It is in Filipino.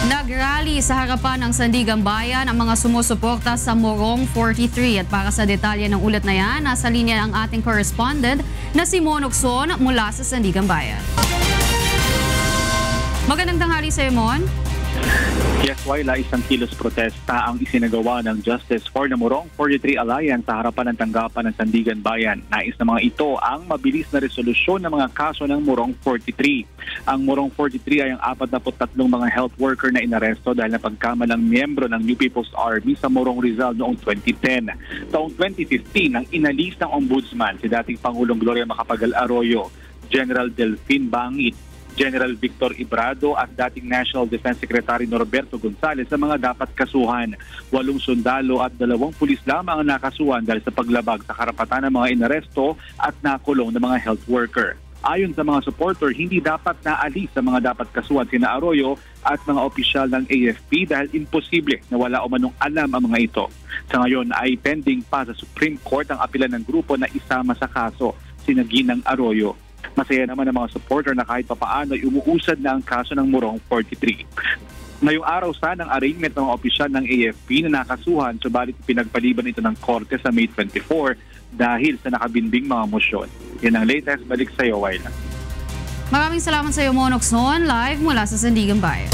Nagrally sa harapan ng Sandigan Bayan ang mga sumusuporta sa Morong 43. At para sa detalye ng ulat na yan, nasa linya ang ating correspondent na si Mon Locson mula sa Sandigan Bayan. Magandang tanghali sa iyo, Mon. Yes, Wayla, isang kilos protesta ang isinagawa ng Justice for the Morong 43 Alliance sa harapan ng tanggapan ng Sandigan Bayan. Nais na mga ito ang mabilis na resolusyon ng mga kaso ng Morong 43. Ang Morong 43 ay ang 43 mga health worker na inaresto dahil na pagkamalang miyembro ng New People's Army sa Morong Rizal noong 2010. Taong 2015, nang inalis ng Ombudsman si dating Pangulong Gloria Macapagal Arroyo, General Delfin Bangit, General Victor Ibrado at dating National Defense Secretary Norberto Gonzales sa mga dapat kasuhan. 8 sundalo at 2 pulis lamang ang nakasuhan dahil sa paglabag sa karapatan ng mga inaresto at nakulong ng mga health worker. Ayon sa mga supporter, hindi dapat naalis sa mga dapat kasuhan sina Arroyo at mga opisyal ng AFP dahil imposible na wala o manong alam ang mga ito. Sa ngayon ay pending pa sa Supreme Court ang apela ng grupo na isama sa kaso sina Ginang Arroyo. Masaya naman ang mga supporter na kahit papaano ay umuusad na ang kaso ng Morong 43. Ngayong araw sanang arraignment ng mga opisyal ng AFP na nakasuhan, subalit pinagpaliban ito ng korte sa May 24 dahil sa nakabinding mga mosyon. Yan ang latest. Balik sa iyo, Wayla. Maraming salamat sa iyo, Mon Locson, live mula sa Sandigan Bayan.